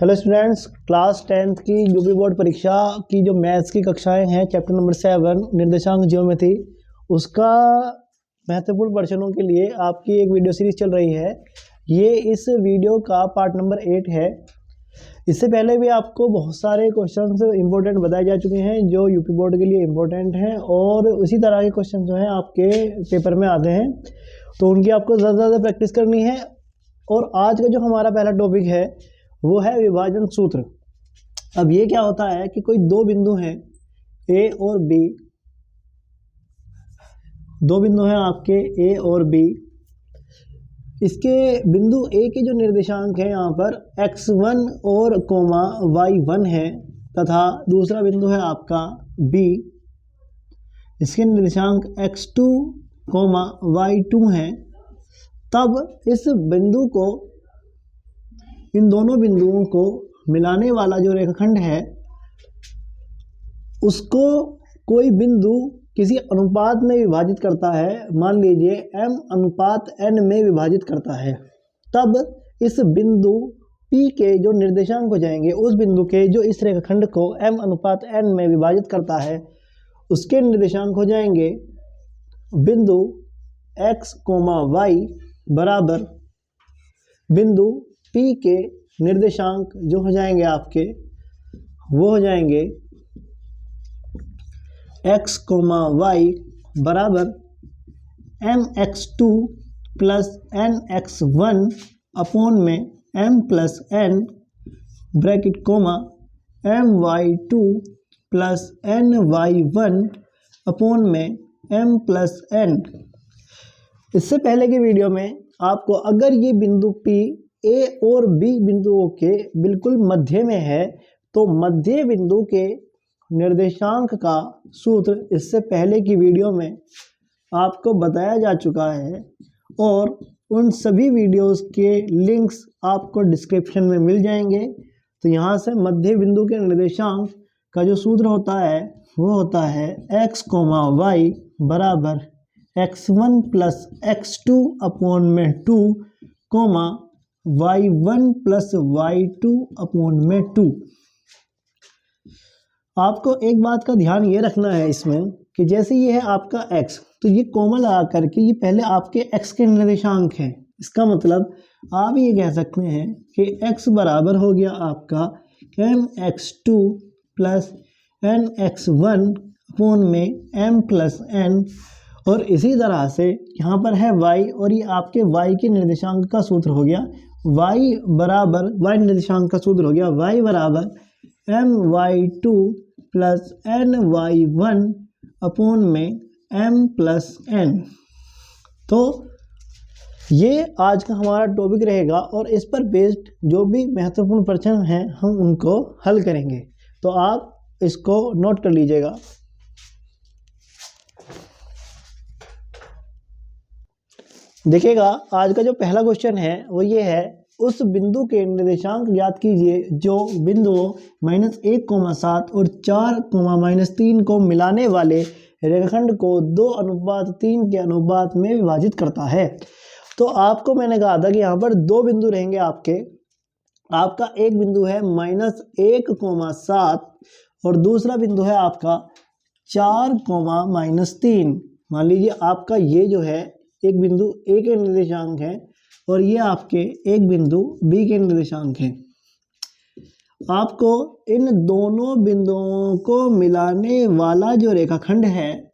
Hello students, class 10th की UP board परीक्षा की जो मैथ्स की कक्षाएं हैं चैप्टर नंबर 7 निर्देशांक ज्योमेट्री, उसका महत्वपूर्ण प्रश्नों के लिए आपकी एक वीडियो सीरीज चल रही है। ये इस वीडियो का पार्ट नंबर 8 है। इससे पहले भी आपको बहुत सारे क्वेश्चंस इंपॉर्टेंट बताए जा चुके हैं जो यूपी बोर्ड के लिए इंपॉर्टेंट हैं, और उसी तरह के क्वेश्चन जो हैं आपके पेपर में आते हैं, तो उनकी आपको ज़्यादा से ज़्यादा प्रैक्टिस करनी है। और आज का जो हमारा पहला टॉपिक है वो है विभाजन सूत्र। अब ये क्या होता है कि कोई दो बिंदु हैं ए और बी, दो बिंदु हैं आपके ए और बी। इसके बिंदु ए के जो निर्देशांक है यहाँ पर x1 और कोमा y1 है, तथा दूसरा बिंदु है आपका बी, इसके निर्देशांक x2 कोमा y2 है। तब इस बिंदु को, इन दोनों बिंदुओं को मिलाने वाला जो रेखाखंड है उसको कोई बिंदु किसी अनुपात में विभाजित करता है, मान लीजिए m अनुपात n में विभाजित करता है। तब इस बिंदु P के जो निर्देशांक हो जाएंगे, उस बिंदु के जो इस रेखाखंड को m अनुपात n में विभाजित करता है, उसके निर्देशांक हो जाएंगे बिंदु x, y बराबर बिंदु P के निर्देशांक जो हो जाएंगे आपके, वो हो जाएंगे x, y बराबर mx2 प्लस nx1 अपॉन में m plus n bracket comma my2 plus ny1 upon में m प्लस n। इससे पहले की वीडियो में आपको अगर ये बिंदु P A और B बिंदुओं के बिल्कुल मध्य में है तो मध्य बिंदु के निर्देशांक का सूत्र इससे पहले की वीडियो में आपको बताया जा चुका है, और उन सभी वीडियोस के लिंक्स आपको डिस्क्रिप्शन में मिल जाएंगे। तो यहाँ से मध्य बिंदु के निर्देशांक का जो सूत्र होता है वो होता है x, y बराबर x1 प्लस x2 अपॉन में 2 coma y1 plus y2 upon में 2। आपको एक बात का ध्यान ये रखना है इसमें कि जैसे ये है आपका x, तो ये कोमा लगा करके ये पहले आपके x के निर्देशांक हैं। इसका मतलब आप ये कह सकते हैं कि x बराबर हो गया आपका mx2 प्लस nx1 अपॉन में m प्लस n, और इसी तरह से यहाँ पर है y, और ये आपके y के निर्देशांक का सूत्र हो गया y बराबर, y निर्देशांक का सूत्र हो गया y बराबर my2 प्लस ny1 अपॉन में m प्लस n। तो ये आज का हमारा टॉपिक रहेगा, और इस पर बेस्ड जो भी महत्वपूर्ण प्रश्न हैं हम उनको हल करेंगे। तो आप इसको नोट कर लीजिएगा। देखिएगा, आज का जो पहला क्वेश्चन है वो ये है, उस बिंदु के निर्देशांक ज्ञात कीजिए जो बिंदुओं -1,7 और 4,-3 को मिलाने वाले रेखाखंड को 2:3 के अनुपात में विभाजित करता है। तो आपको मैंने कहा था कि यहाँ पर दो बिंदु रहेंगे आपके। आपका एक बिंदु है -1,7 और दूसरा बिंदु है आपका 4,-3। मान लीजिए आपका ये जो है एक बिंदु ए के निर्देशांक है और ये आपके एक बिंदु बी के निर्देशांक हैं। आपको इन दोनों बिंदुओं को मिलाने वाला जो रेखाखंड है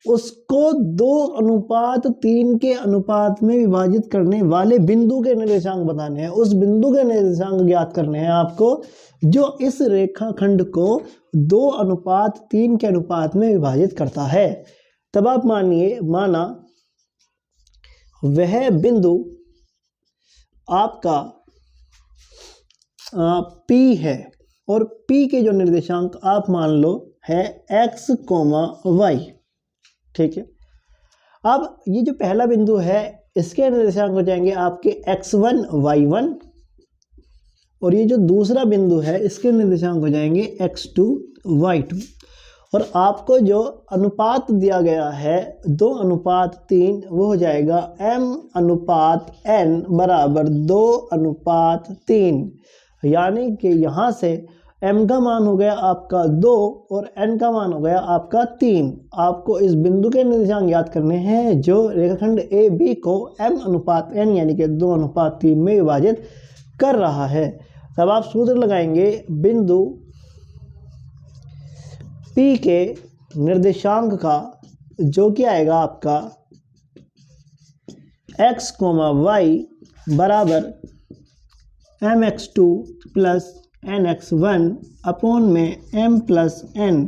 उसको 2:3 के अनुपात में विभाजित करने वाले बिंदु के निर्देशांक बताने हैं। उस बिंदु के निर्देशांक ज्ञात करने हैं आपको जो इस रेखाखंड को 2:3 के अनुपात में विभाजित करता है। तब आप माना वह बिंदु आपका P है, और P के जो निर्देशांक आप मान लो है x, y। ठीक है। अब ये जो पहला बिंदु है इसके निर्देशांक हो जाएंगे आपके x1, y1, और ये जो दूसरा बिंदु है इसके निर्देशांक हो जाएंगे x2, y2। और आपको जो अनुपात दिया गया है 2:3, वो हो जाएगा m अनुपात n बराबर 2:3। यानी कि यहाँ से m का मान हो गया आपका 2 और n का मान हो गया आपका 3। आपको इस बिंदु के निर्देशांक याद करने हैं जो रेखाखंड ए बी को m/n यानी कि 2:3 में विभाजित कर रहा है। तब आप सूत्र लगाएंगे बिंदु P के निर्देशांक का, जो कि आएगा आपका x, y बराबर mx2 प्लस nx1 अपॉन में m प्लस n।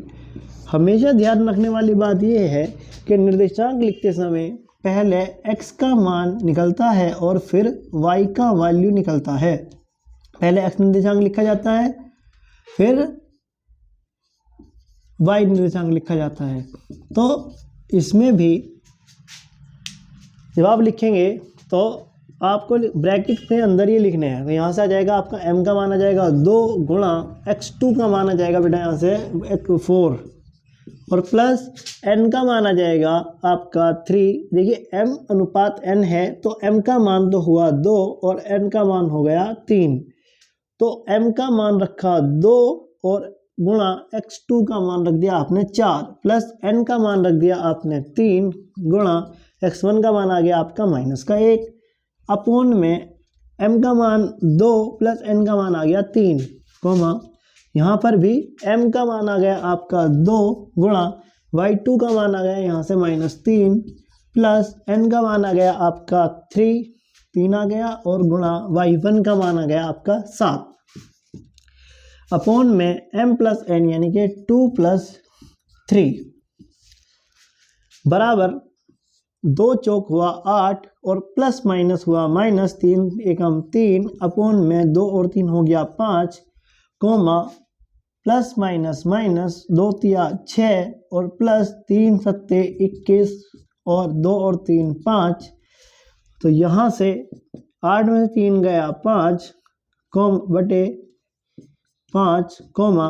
हमेशा ध्यान रखने वाली बात यह है कि निर्देशांक लिखते समय पहले x का मान निकलता है और फिर y का वैल्यू निकलता है। पहले x निर्देशांक लिखा जाता है, फिर y निर्देशांक लिखा जाता है। तो इसमें भी जब आप लिखेंगे तो आपको ब्रैकेट के अंदर ये लिखने हैं। तो यहाँ से आ जाएगा आपका m का मान आ जाएगा 2 गुणा x2 का मान आ जाएगा बेटा यहाँ से 4 और प्लस n का मान आ जाएगा आपका 3। देखिए m/n है तो m का मान तो हुआ 2 और n का मान हो गया 3। तो m का मान रखा 2 और गुणा x2 का मान रख दिया आपने 4 प्लस n का मान रख दिया आपने 3 गुणा x1 का मान आ गया आपका -1 अपॉन में m का मान 2 प्लस n का मान आ गया 3 कोमा यहाँ पर भी m का मान आ गया आपका 2 गुणा y2 का मान आ गया यहाँ से -3 प्लस n का मान आ गया आपका 3 आ गया और गुणा y1 का मान आ गया आपका 7 अपॉन में m प्लस n यानी कि 2 प्लस 3 बराबर 2 चौक हुआ 8 और प्लस माइनस हुआ -3 एकम 3 अपॉन में 2 और 3 हो गया 5 कोमा प्लस माइनस माइनस 2 तिया 6 और प्लस 3 सत्ते 21 और 2 और 3 5। तो यहाँ से 8 में 3 गया 5 बटे 5 कोमा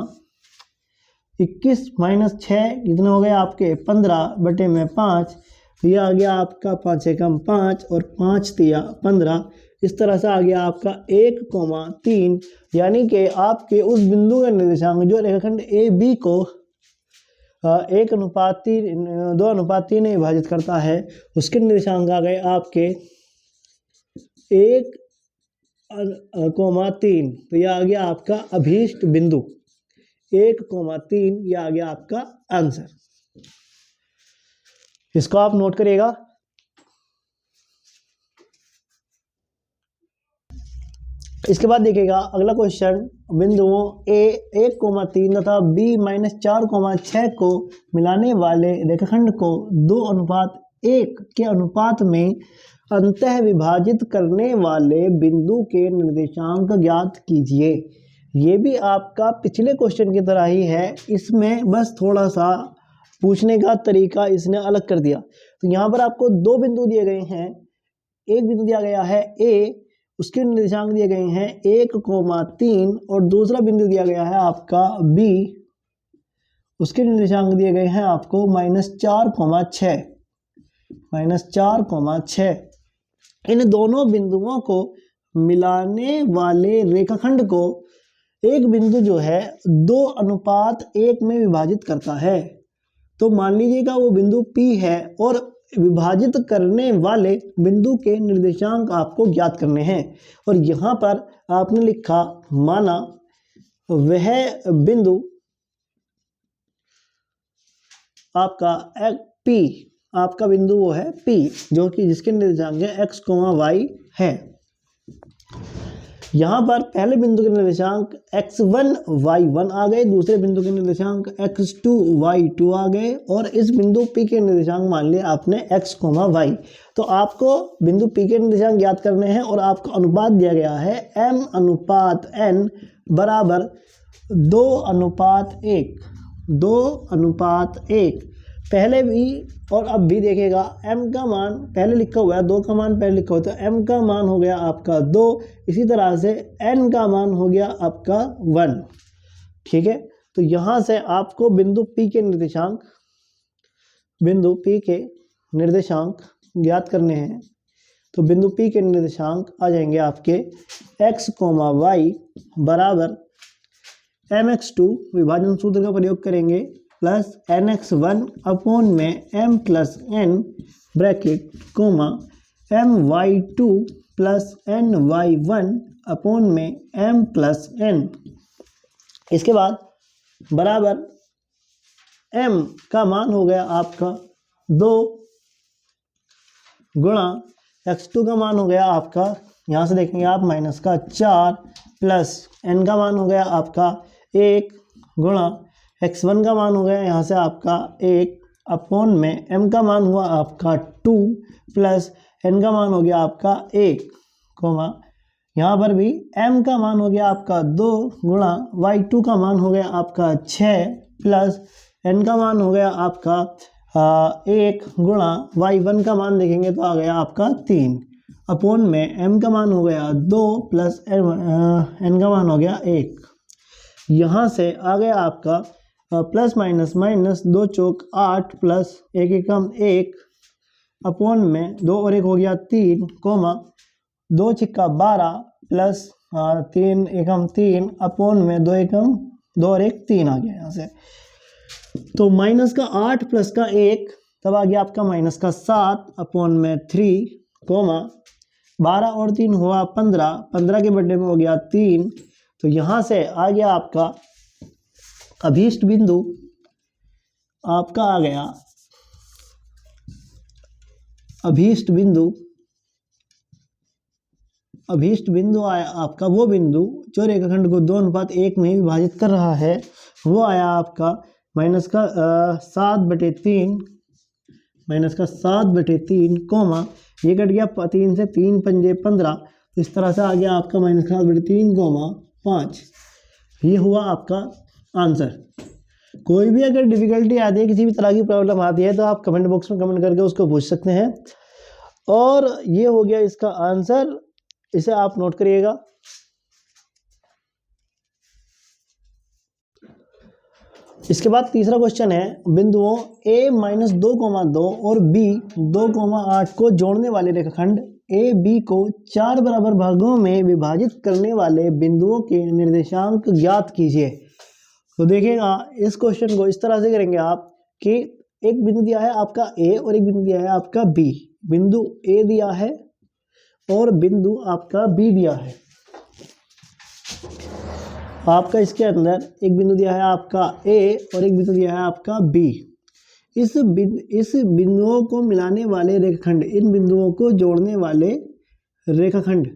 21 माइनस 6 कितने हो गए आपके 15 बटे में 5। तो ये आ गया आपका 5 एकम 5 और 5 तिया 15। इस तरह से आ गया आपका 1,3 यानी कि आपके उस बिंदु का निर्देशांक जो रेखाखंड ए बी को 2:3 में विभाजित करता है उसके निर्देशांक आ गए आपके 1,3। तो यह आ गया आपका अभीष्ट बिंदु 1,3। यह आ गया आपका आंसर। इसको आप नोट करिएगा। इसके बाद देखिएगा अगला क्वेश्चन, बिंदुओं A 1,3 तथा B -4,6 को मिलाने वाले रेखाखंड को 2:1 के अनुपात में अंतः विभाजित करने वाले बिंदु के निर्देशांक ज्ञात कीजिए। ये भी आपका पिछले क्वेश्चन की तरह ही है, इसमें बस थोड़ा सा पूछने का तरीका इसने अलग कर दिया। तो यहाँ पर आपको 2 बिंदु दिए गए हैं। एक बिंदु दिया गया है A, उसके निर्देशांक दिए गए हैं 1,3 और दूसरा बिंदु दिया गया है आपका B, उसके निर्देशांक दिए गए हैं आपको -4,6। इन दोनों बिंदुओं को मिलाने वाले रेखाखंड को एक बिंदु जो है 2:1 में विभाजित करता है। तो मान लीजिएगा वो बिंदु P है और विभाजित करने वाले बिंदु के निर्देशांक आपको ज्ञात करने हैं। और यहाँ पर आपने लिखा माना वह बिंदु आपका P, आपका बिंदु वो है P जो कि जिसके निर्देशांक है x, y है। यहाँ पर पहले बिंदु के निर्देशांक x1 y1 आ गए, दूसरे बिंदु के निर्देशांक x2 y2 आ गए और इस बिंदु P के निर्देशांक मान लिया आपने x, y। तो आपको बिंदु P के निर्देशांक ज्ञात करने हैं और आपका अनुपात दिया गया है m/n बराबर 2:1। पहले भी और अब भी देखिएगा m का मान पहले लिखा हुआ है, 2 का मान पहले लिखा हुआ है, तो m का मान हो गया आपका 2। इसी तरह से n का मान हो गया आपका 1। ठीक है, तो यहाँ से आपको बिंदु P के निर्देशांक ज्ञात करने हैं। तो बिंदु P के निर्देशांक आ जाएंगे आपके x, y बराबर mx2 विभाजन सूत्र का प्रयोग करेंगे प्लस nx1 अपॉन में m plus n bracket comma my2 plus ny1 upon में m प्लस n। इसके बाद बराबर m का मान हो गया आपका 2 गुणा x2 का मान हो गया आपका, यहाँ से देखेंगे आप माइनस का 4 प्लस n का मान हो गया आपका 1 गुणा x1 का मान हो गया यहाँ से आपका 1 अपॉन में m का मान हुआ आपका 2 प्लस n का मान हो गया आपका 1 कोमा यहाँ पर भी m का मान हो गया आपका 2 गुणा y2 का मान हो गया आपका 6 प्लस n का मान हो गया आपका 1 गुणा y1 का मान देखेंगे तो आ गया आपका 3 अपॉन में m का मान हो गया 2 प्लस n का मान हो गया 1। यहाँ से आ गया आपका प्लस माइनस माइनस 2 चौक 8 प्लस 1 एकम 1 अपॉन में 2 और 1 हो गया 3 कोमा 2 छिक्का 12 प्लस 3 एकम 3 अपॉन में 2 एकम 2 और 1 3 आ गया यहाँ से। तो माइनस का 8 प्लस का 1 तब आ गया आपका माइनस का 7 अपॉन में 3 कोमा 12 और 3 हुआ 15, 15 के बदले में हो गया 3। तो यहाँ से आ गया आपका अभीष्ट बिंदु आपका आ गया अभीष्ट बिंदु आया आपका वो बिंदु जो रेखाखंड को 2:1 में विभाजित कर रहा है, वो आया आपका माइनस का 7/3 कोमा ये कट गया 3 से 3 पंजे 15, तो इस तरह से आ गया आपका माइनस का 7/3 कोमा 5। ये हुआ आपका आंसर। कोई भी अगर डिफिकल्टी आती है, किसी भी तरह की प्रॉब्लम आती है, तो आप कमेंट बॉक्स में कमेंट करके उसको पूछ सकते हैं। और ये हो गया इसका आंसर, इसे आप नोट करिएगा। इसके बाद तीसरा क्वेश्चन है, बिंदुओं a-2,2 और b2,8 को जोड़ने वाले रेखाखंड ए बी को 4 बराबर भागों में विभाजित करने वाले बिंदुओं के निर्देशांक ज्ञात कीजिए। तो देखिएगा इस क्वेश्चन को इस तरह से करेंगे आप कि एक बिंदु दिया है आपका ए और एक बिंदु दिया है आपका बी। बिंदु ए दिया है और बिंदु आपका बी दिया है। आपका इसके अंदर एक बिंदु दिया है आपका ए और एक बिंदु दिया है आपका बी। इस बिंदुओं को मिलाने वाले रेखाखंड, इन बिंदुओं को जोड़ने वाले रेखाखंड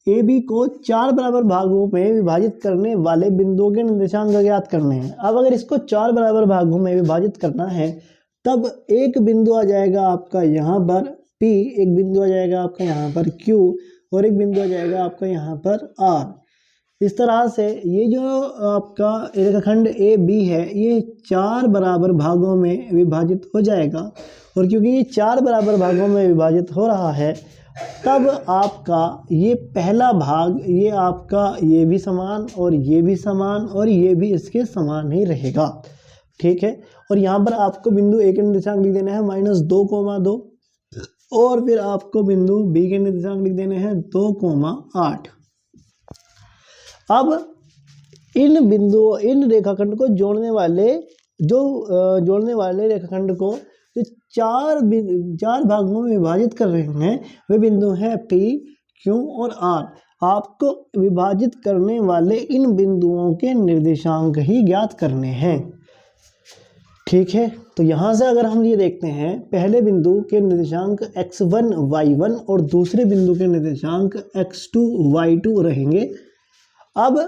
ए बी को 4 बराबर भागों में विभाजित करने वाले बिंदुओं के निर्देशांक ज्ञात करने हैं। अब अगर इसको 4 बराबर भागों में विभाजित करना है, तब एक बिंदु आ जाएगा आपका यहाँ पर P, एक बिंदु आ जाएगा आपका यहाँ पर Q और एक बिंदु आ जाएगा आपका यहाँ पर R। इस तरह से ये जो आपका रेखाखंड ए बी है, ये 4 बराबर भागों में विभाजित हो जाएगा। और क्योंकि ये 4 बराबर भागों में विभाजित हो रहा है, तब आपका ये पहला भाग, ये आपका ये भी समान और ये भी समान और ये भी इसके समान ही रहेगा। ठीक है। और यहाँ पर आपको बिंदु ए के निर्देशांक लिख देना है -2,2 और फिर आपको बिंदु बी के निर्देशांक लिख देने हैं 2,8। अब इन रेखाखंड को जोड़ने वाले रेखाखंड को जो 4 भागों में विभाजित कर रहे हैं, वे बिंदु हैं P, Q और R। आपको विभाजित करने वाले इन बिंदुओं के निर्देशांक ही ज्ञात करने हैं। ठीक है। तो यहाँ से अगर हम ये देखते हैं, पहले बिंदु के निर्देशांक x1, y1 और दूसरे बिंदु के निर्देशांक x2, y2 रहेंगे। अब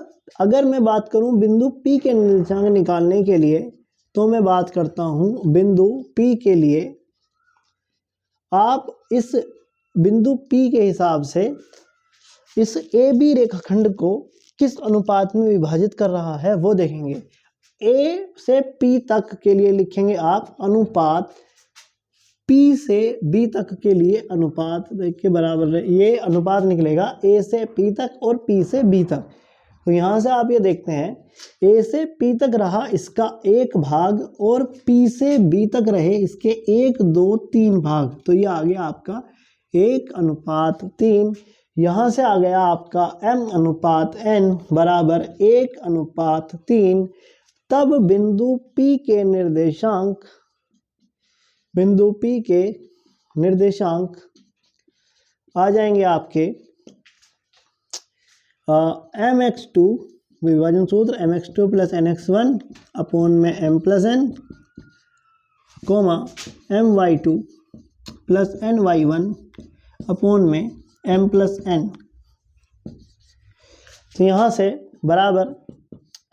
अगर मैं बात करूं बिंदु P के निर्देशांक निकालने के लिए, तो मैं बात करता हूं बिंदु P के लिए। आप इस बिंदु P के हिसाब से इस AB रेखाखंड को किस अनुपात में विभाजित कर रहा है वो देखेंगे। A से P तक के लिए लिखेंगे आप अनुपात, P से B तक के लिए अनुपात के बराबर ये अनुपात निकलेगा A से P तक और P से B तक। तो यहाँ से आप ये देखते हैं A से P तक रहा इसका 1 भाग और P से B तक रहे इसके 1, 2, 3 भाग। तो ये आ गया आपका 1:3। यहाँ से आ गया आपका m/n बराबर 1:3। तब बिंदु P के निर्देशांक आ जाएंगे आपके mx2 विभाजन सूत्र mx2 प्लस nx1 अपॉन में m+n my2 plus ny1 upon में m+n। तो यहाँ से बराबर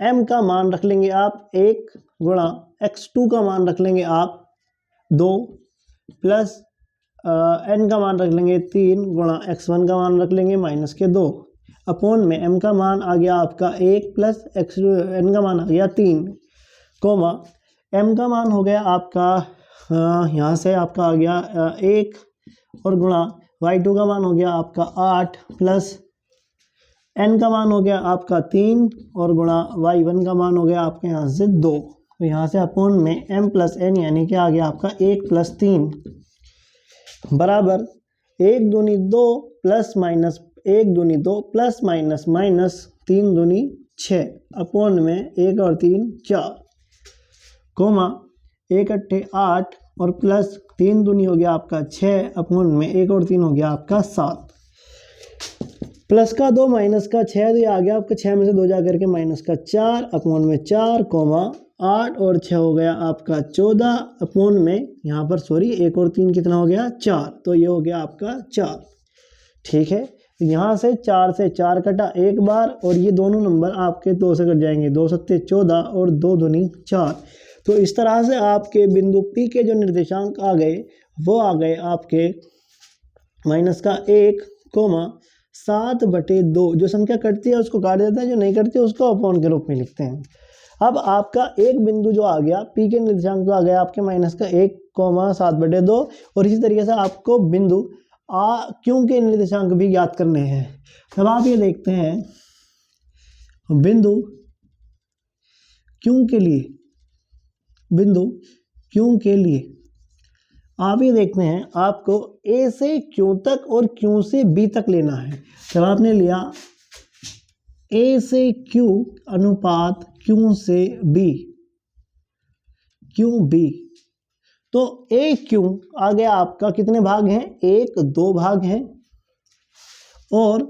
m का मान रख लेंगे आप 1 गुणा x2 का मान रख लेंगे आप 2 प्लस n का मान रख लेंगे 3 गुणा x1 का मान रख लेंगे -2 अपॉन में m का मान आ गया आपका 1 प्लस n का मान आ गया 3 m का मान हो गया आपका यहाँ से आपका आ गया 1 और गुणा y2 का मान हो गया आपका 8 प्लस n का मान हो गया आपका 3 और गुणा y1 का मान हो गया आपके यहाँ से 2। तो यहाँ से अपॉन में m+n यानी कि आ गया आपका 1 + 3 बराबर 1 दूनी 2 प्लस माइनस 1 दूनी 2 प्लस माइनस माइनस 3 दूनी 6 अपॉन में 1 और 3 4 1 अट्ठे 8 और प्लस 3 दूनी हो गया आपका 6 अपॉन में 1 और 3 हो गया आपका 7। प्लस का 2 माइनस का 6 तो ये आ गया आपका 6 में से 2 जा करके माइनस का 4 अपॉन में 4 8 और 6 हो गया आपका 14 अपॉन में यहाँ पर सॉरी 1 और 3 कितना हो गया 4, तो ये हो गया आपका 4। ठीक है, यहाँ से 4 से 4 कटा एक बार और ये दोनों नंबर आपके 2 से कट जाएंगे, 2 सत्ते 14 और 2 दूनी 4। तो इस तरह से आपके बिंदु P के जो निर्देशांक आ गए वो आ गए आपके -1, 7/2। जो संख्या कटती है उसको काट देते हैं, जो नहीं कटती है उसको अपॉन के रूप में लिखते हैं। अब आपका एक बिंदु जो आ गया P के निर्देशांक तो आ गया आपके -1, 7/2 और इसी तरीके से आपको बिंदु Q के निर्देशांक भी ज्ञात करने हैं। अब आप ये देखते हैं बिंदु Q के लिए आप ये देखते हैं आपको A से Q तक और Q से B तक लेना है। जब आपने लिया A से Q अनुपात Q से B, QB, तो AQ आ गया आपका कितने भाग हैं, 1 2 भाग हैं और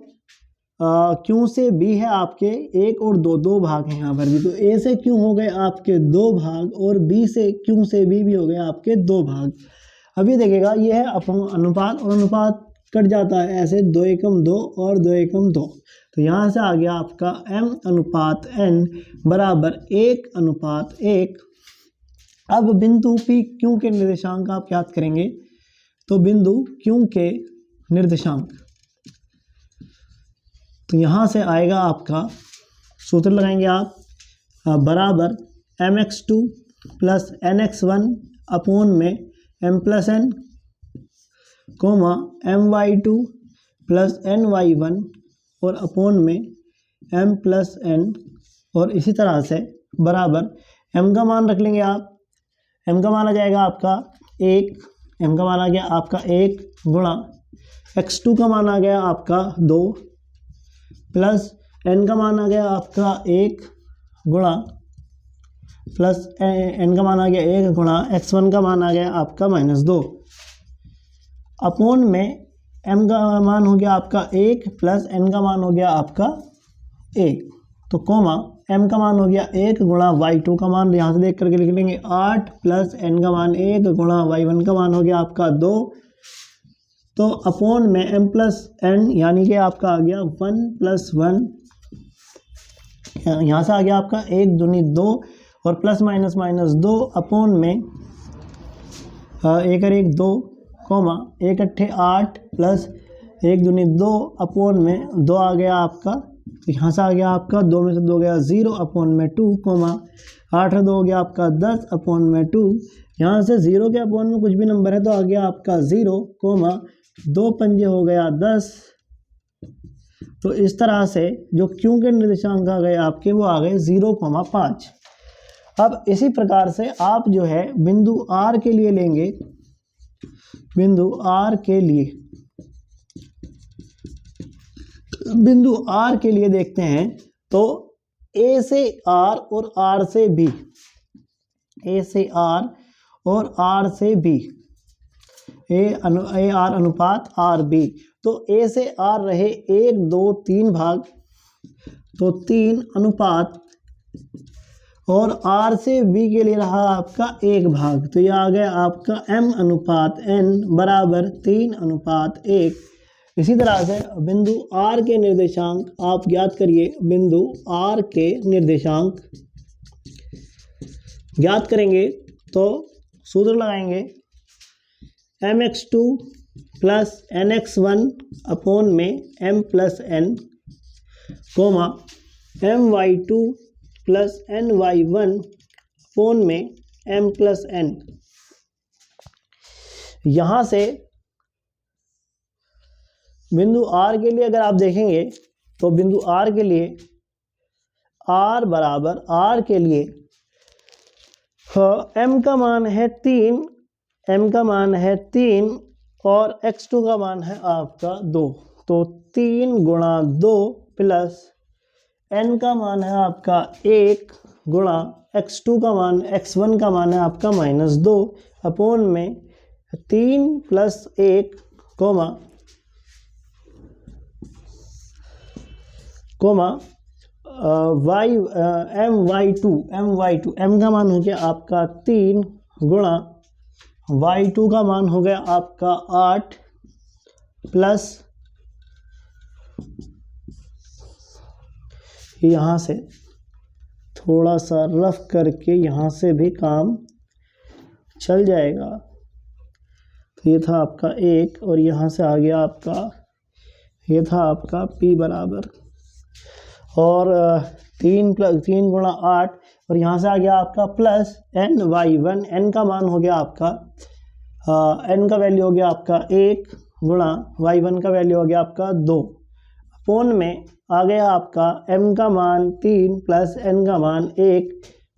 Q से B है आपके 1 और 2 भाग हैं यहाँ पर भी। तो A से Q हो गए आपके 2 भाग और B से Q से B भी हो गए आपके 2 भाग। अभी देखिएगा ये है अनुपात और अनुपात कट जाता है ऐसे 2 एकम 2 और 2 एकम 2। तो यहाँ से आ गया आपका m/n बराबर 1:1। अब बिंदु Q के निर्देशांक आप याद करेंगे, तो बिंदु Q के निर्देशांक तो यहाँ से आएगा आपका सूत्र लगाएंगे आप बराबर mx2 प्लस nx1 अपॉन में m+n, my2 प्लस ny1 और अपॉन में m+n और इसी तरह से बराबर m का मान रख लेंगे आप। m का मान आ जाएगा आपका 1, m का मान आ गया आपका 1 गुणा x2 का मान आ गया आपका 2 प्लस n का मान आ गया आपका 1 गुणा प्लस n का मान आ गया 1 गुणा x1 का मान आ गया आपका -2 अपॉन में m का मान हो गया आपका 1 प्लस n का मान हो गया आपका 1, तो m का मान हो गया 1 गुणा y2 का मान यहाँ से देख करके लिख लेंगे 8 प्लस n का मान 1 गुणा y1 का मान हो गया आपका 2, तो अपॉन में m+n यानी कि आपका आ गया 1 + 1, यहाँ से आ गया आपका 1 दूनी 2 और प्लस माइनस -2 अपॉन में 1 और 1 2, 1 अट्ठे 8 प्लस 1 दूनी 2 अपॉन में 2 आ गया आपका, तो यहाँ से आ गया आपका 2 में से 2 गया 0 अपॉन में 2, 8 और 2 हो गया आपका 10 अपॉन में 2। यहाँ से 0 के अपॉन में कुछ भी नंबर है तो आ गया आपका 0, 2 पंजे हो गया 10। तो इस तरह से जो Q के निर्देशांक आ गए आपके वो आ गए 0,5। अब इसी प्रकार से आप जो है बिंदु R के लिए लेंगे, बिंदु R के लिए बिंदु आर के लिए देखते हैं तो ए से आर और आर से बी, ए से आर और आर से बी, ए आर अनुपात आर बी, तो ए से आर रहे 1 2 3 भाग, तो 3 अनुपात, और आर से बी के लिए रहा आपका 1 भाग, तो यह आ गया आपका m अनुपात n बराबर 3 अनुपात 1। इसी तरह से बिंदु R के निर्देशांक आप ज्ञात करिए। बिंदु R के निर्देशांक ज्ञात करेंगे तो सूत्र लगाएंगे mx2 प्लस nx1 अपॉन में m plus n, comma my2 plus ny1 upon में m प्लस n। यहाँ से बिंदु R के लिए अगर आप देखेंगे तो बिंदु R के लिए R बराबर, R के लिए m का मान है 3, m का मान है 3 और x2 का मान है आपका 2, तो 3 गुणा 2 प्लस n का मान है आपका 1 गुणा x2 का मान, x1 का मान है आपका -2 अपॉन में 3 प्लस 1 कोमा my2 m का मान हो गया आपका 3 गुणा y2 का मान हो गया आपका 8 प्लस यहाँ से थोड़ा सा रफ करके यहाँ से भी काम चल जाएगा, तो ये था आपका 1 और यहाँ से आ गया आपका, ये था आपका p बराबर, और 3 गुणा 8 और यहाँ से आ गया आपका प्लस ny1, n का मान हो गया आपका, n का वैल्यू हो गया आपका 1 गुणा y1 का वैल्यू हो गया आपका 2 अपॉन में आ गया आपका m का मान 3 प्लस n का मान 1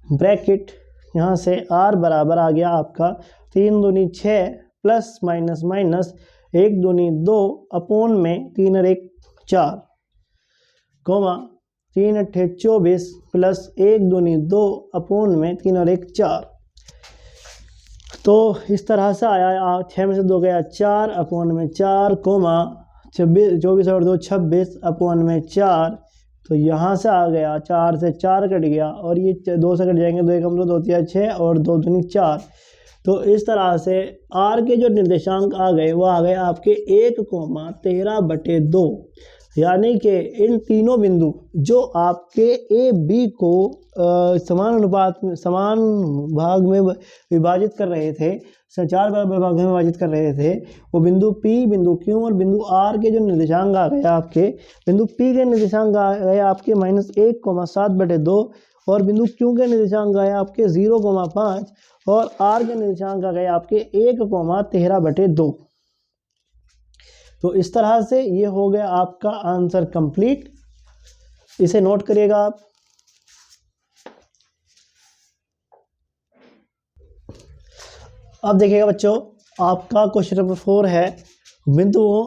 ब्रैकेट, यहाँ से r बराबर आ गया आपका 3 दूनी 6 प्लस माइनस माइनस 1 दूनी 2 अपॉन में 3 और 1 4, कोमा 3 अट्ठे 24 प्लस 1 दूनी 2 अपॉन में 3 और 1 4, तो इस तरह से आया 6 में से 2 गया 4 अपॉन में 4, कोमा 24 और 2 26 अपॉन में 4, तो यहाँ से आ गया 4 से 4 कट गया और ये 2 से कट जाएंगे, 2 एकम 2 2 3 6 और 2 दूनी 4, तो इस तरह से R के जो निर्देशांक आ गए वो आ गए आपके 1,13/2, यानी कि इन तीनों बिंदु जो आपके ए बी को समान अनुपात में, समान भाग में विभाजित कर रहे थे, 4 बराबर भाग में विभाजित कर रहे थे, वो बिंदु P, बिंदु Q और बिंदु R के जो निर्देशांक आ गए आपके, बिंदु P के निर्देशांक आ गए आपके -1,7/2 और बिंदु Q के निर्देशांक आए आपके 0,5 और R के निर्देशांक आ गए आपके 1,13/2। तो इस तरह से ये हो गया आपका आंसर कंप्लीट, इसे नोट करिएगा आप। अब देखिएगा बच्चों, आपका क्वेश्चन नंबर 4 है, बिंदुओं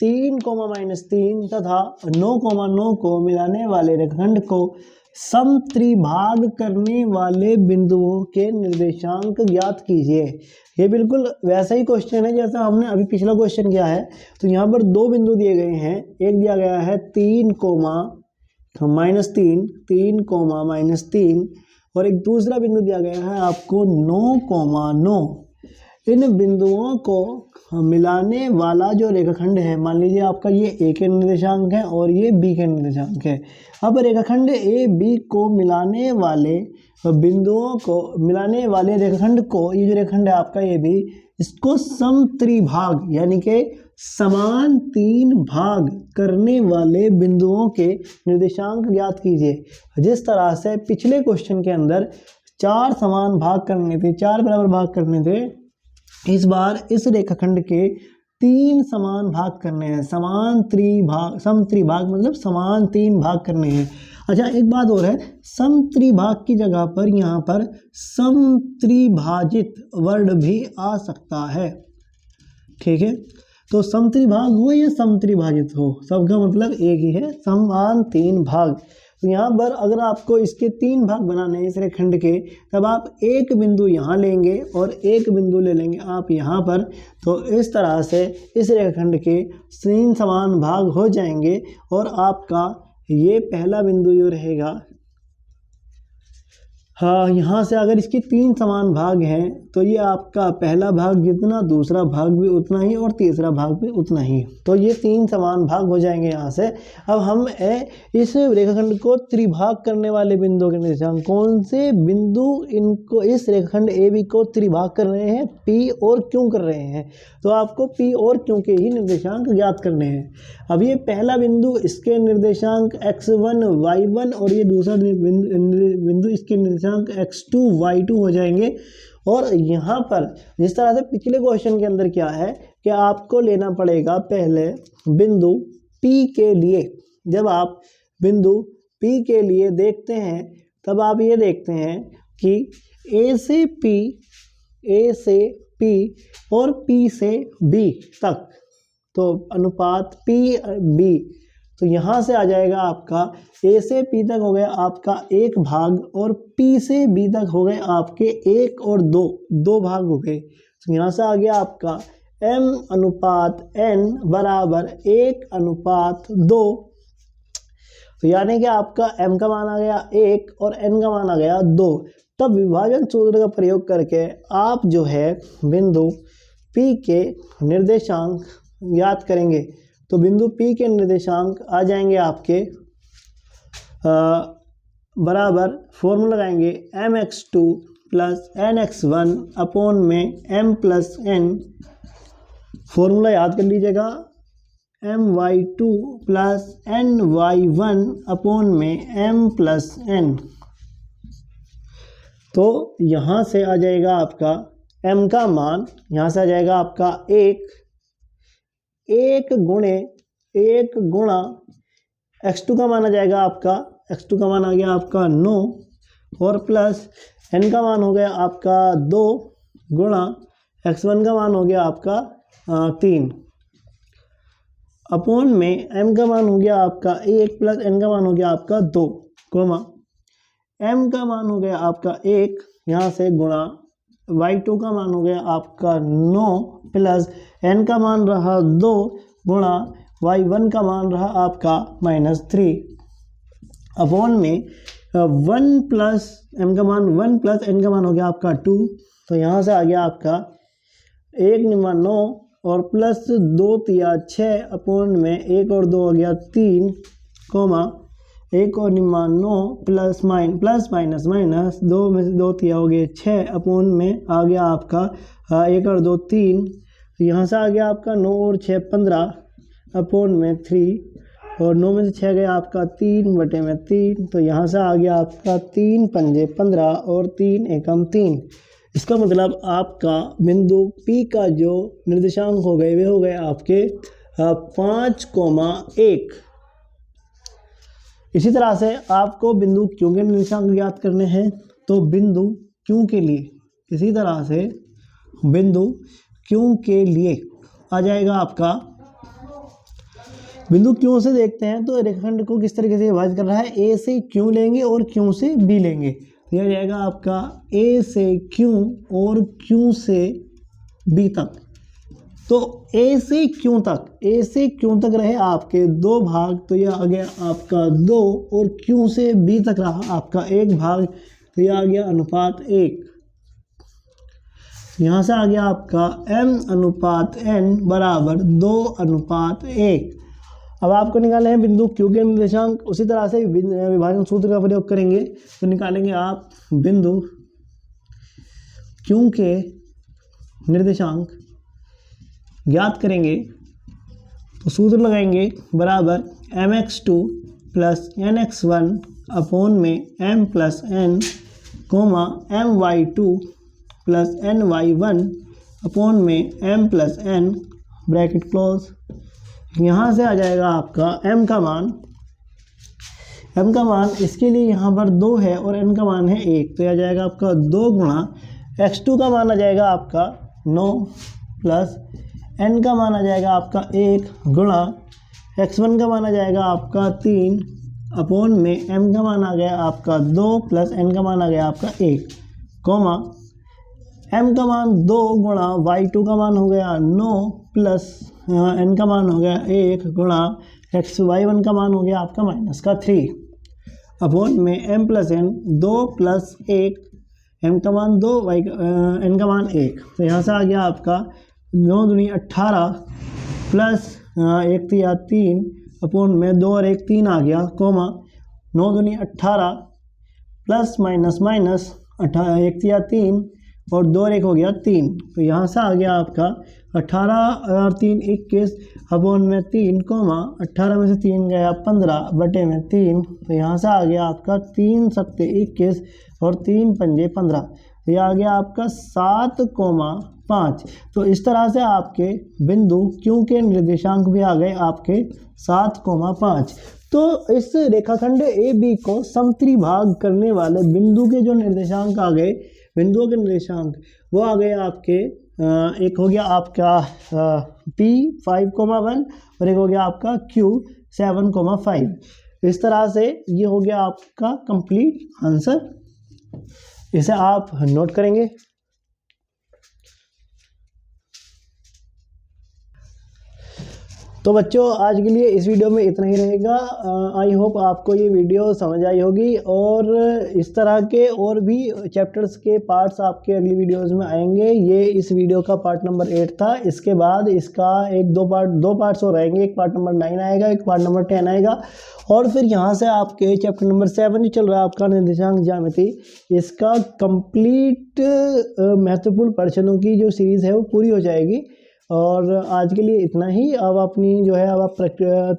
3,-3 तथा 9,9 को मिलाने वाले रेखाखंड को समत्रिभाग करने वाले बिंदुओं के निर्देशांक ज्ञात कीजिए। ये बिल्कुल वैसा ही क्वेश्चन है जैसा हमने अभी पिछला क्वेश्चन किया है। तो यहाँ पर 2 बिंदु दिए गए हैं, एक दिया गया है 3,-3 और एक दूसरा बिंदु दिया गया है आपको 9,9। इन बिंदुओं को मिलाने वाला जो रेखाखंड है, मान लीजिए आपका ये ए के निर्देशांक है और ये बी के निर्देशांक है। अब रेखाखंड ए बी को मिलाने वाले बिंदुओं को, मिलाने वाले रेखाखंड को, ये जो रेखाखंड है आपका ए बी, इसको समत्रिभाग यानी कि समान 3 भाग करने वाले बिंदुओं के निर्देशांक ज्ञात कीजिए। जिस तरह से पिछले क्वेश्चन के अंदर 4 समान भाग करने थे, 4 बराबर भाग करने थे, इस बार इस रेखाखंड के 3 समान भाग करने हैं। समान त्रिभाग, समत्रिभाग मतलब समान 3 भाग करने हैं। अच्छा, एक बात और है, समत्रिभाग की जगह पर यहाँ पर समत्रिभाजित वर्ड भी आ सकता है, ठीक है। तो समत्रिभाग हो या समत्रिभाजित हो, सबका मतलब एक ही है, समान 3 भाग। तो यहाँ पर अगर आपको इसके 3 भाग बनाने हैं इस रेखाखंड के, तब आप एक बिंदु यहाँ लेंगे और एक बिंदु ले लेंगे आप यहाँ पर। तो इस तरह से इस रेखाखंड के 3 समान भाग हो जाएंगे और आपका ये पहला बिंदु जो रहेगा, हाँ, यहाँ से अगर इसके 3 समान भाग हैं तो ये आपका पहला भाग जितना, दूसरा भाग भी उतना ही और तीसरा भाग भी उतना ही। तो ये 3 समान भाग हो जाएंगे यहाँ से। अब हम इस रेखाखंड को त्रिभाग करने वाले बिंदु के निर्देशांक, कौन से बिंदु इनको इस रेखाखंड ए बी को त्रिभाग कर रहे हैं, पी और क्यों कर रहे हैं। तो आपको पी और क्यों के ही निर्देशांक ज्ञात करने हैं। अब ये पहला बिंदु, इसके निर्देशांक x1 y1 और ये दूसरा बिंदु इसके निर्देशांक x2 y2 हो जाएंगे। और यहाँ पर जिस तरह से पिछले क्वेश्चन के अंदर क्या है कि आपको लेना पड़ेगा पहले बिंदु P के लिए। जब आप बिंदु P के लिए देखते हैं तब आप ये देखते हैं कि A से P और P से B तक, तो अनुपात P/B, तो यहाँ से आ जाएगा आपका A से P तक हो गया आपका 1 भाग और P से B तक हो गए आपके 1 और 2 भाग हो गए। तो यहाँ से आ गया आपका m/n बराबर 1/2। तो यानी कि आपका m का मान आ गया 1 और n का मान आ गया 2। तब विभाजन सूत्र का प्रयोग करके आप जो है बिंदु P के निर्देशांक ज्ञात करेंगे। तो बिंदु P के निर्देशांक आ जाएंगे आपके बराबर, फॉर्मूला लगाएंगे mx2 प्लस nx1 अपॉन में m प्लस n। फॉर्मूला याद कर लीजिएगा, my2 प्लस ny1 अपॉन में m प्लस n। तो यहाँ से आ जाएगा आपका m का मान, यहाँ से आ जाएगा आपका 1 गुणा x2 का मान आ जाएगा आपका, x2 का मान आ गया आपका 9 और प्लस n का मान हो गया आपका 2 गुणा x1 का मान हो गया आपका 3 अपॉन में m का मान हो गया आपका 1 प्लस n का मान हो गया आपका 2 कोमा m का मान हो गया आपका 1, यहाँ से गुणा y2 का मान हो गया आपका 9 प्लस n का मान रहा 2 गुणा y1 का मान रहा आपका -3 अपॉन में 1 प्लस m का मान 1 प्लस n का मान हो गया आपका 2। तो यहाँ से आ गया आपका 1 निमा 9 और प्लस 2 तिया 6 अपॉन में 1 और 2 हो गया 3 कोमा 1 और निमा 9 प्लस माइनस 2 में से 2 तिया हो गए 6 अपॉन में आ गया आपका 1 और 2 3। तो यहाँ से आ गया आपका 9 और 6 15 अपॉन में 3 और 9 में से 6 गया आपका 3/3। तो यहाँ से आ गया आपका 3 पंजे 15 और 3 एकम 3। इसका मतलब आपका बिंदु P का जो निर्देशांक हो गए वे हो गए आपके 5,1। इसी तरह से आपको बिंदु Q के निर्देशांक ज्ञात करने हैं। तो बिंदु Q के लिए इसी तरह से बिंदु Q के लिए आ जाएगा आपका, बिंदु Q से देखते हैं तो रेखाखंड को किस तरीके से विभाजित कर रहा है, A से Q लेंगे और Q से B लेंगे। तो यह जाएगा आपका A से Q और Q से B तक। तो A से Q तक रहे आपके 2 भाग, तो यह आ गया आपका 2 और Q से B तक रहा आपका 1 भाग, तो यह आ गया अनुपात 1। यहाँ से आ गया आपका m/n बराबर 2/1। अब आपको निकाले हैं बिंदु Q के निर्देशांक, उसी तरह से विभाजन सूत्र का प्रयोग करेंगे। तो निकालेंगे आप बिंदु Q के निर्देशांक ज्ञात करेंगे। तो सूत्र लगाएंगे बराबर mx2 प्लस nx1 अपॉन में m plus n comma my2 plus ny1 upon में m plus n bracket close. यहाँ से आ जाएगा आपका m का मान इसके लिए यहाँ पर 2 है और n का मान है 1, तो यह आ जाएगा आपका 2 गुणा x2 का मान आ जाएगा आपका 9 प्लस n का मान आ जाएगा आपका 1 गुणा x1 का मान आ जाएगा आपका 3 अपॉन में m का मान आ गया आपका 2 प्लस n का मान आ गया आपका 1 कॉमा m का मान 2 गुणा y2 का मान हो गया 9 प्लस n का मान हो गया 1 गुणा y1 का मान हो गया आपका माइनस का 3 अपॉन में m plus n 2 plus 1 m का मान 2 n का मान 1। तो यहाँ से आ गया आपका 9 दूनी 18 प्लस 1 या 3 अपॉन में 2 और 1 3 आ गया कॉमा 9 दूनी 18 प्लस माइनस माइनस 1 या 3 और 2 और 1 हो गया 3। तो यहाँ से आ गया आपका 18 और 3 21 अपॉन में 3 कॉमा 18 में से 3 गया 15 बटे में 3। तो यहाँ से आ गया आपका 3 सत्ते 21 और 3 पंजे 15। तो यह आ गया आपका 7,5। तो इस तरह से आपके बिंदु Q के निर्देशांक भी आ गए आपके 7,5। तो इस रेखाखंड AB को समत्रिभाग करने वाले बिंदु के जो निर्देशांक आ गए, बिंदुओं के निर्देशांक वो आ गए आपके एक हो गया आपका P 5,1 और एक हो गया आपका Q 7,5। इस तरह से ये हो गया आपका कंप्लीट आंसर। इसे आप नोट करेंगे। तो बच्चों आज के लिए इस वीडियो में इतना ही रहेगा। आई होप आपको ये वीडियो समझ आई होगी और इस तरह के और भी चैप्टर्स के पार्ट्स आपके अगली वीडियोस में आएंगे। ये इस वीडियो का पार्ट नंबर 8 था। इसके बाद इसका दो पार्ट्स और रहेंगे। एक पार्ट नंबर 9 आएगा, एक पार्ट नंबर 10 आएगा और फिर यहाँ से आपके चैप्टर नंबर 7 जो चल रहा है आपका निर्देशांक ज्यामिति, इसका कंप्लीट महत्वपूर्ण प्रश्नों की जो सीरीज़ है वो पूरी हो जाएगी। और आज के लिए इतना ही। अब अपनी जो है अब आप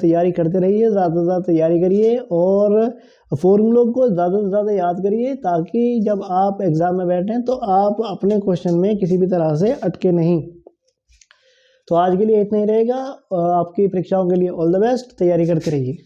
तैयारी करते रहिए, ज़्यादा से ज़्यादा तैयारी करिए और फॉर्मूलों को ज़्यादा से ज़्यादा याद करिए ताकि जब आप एग्ज़ाम में बैठें तो आप अपने क्वेश्चन में किसी भी तरह से अटके नहीं। तो आज के लिए इतना ही रहेगा। आपकी परीक्षाओं के लिए ऑल द बेस्ट। तैयारी करते रहिए।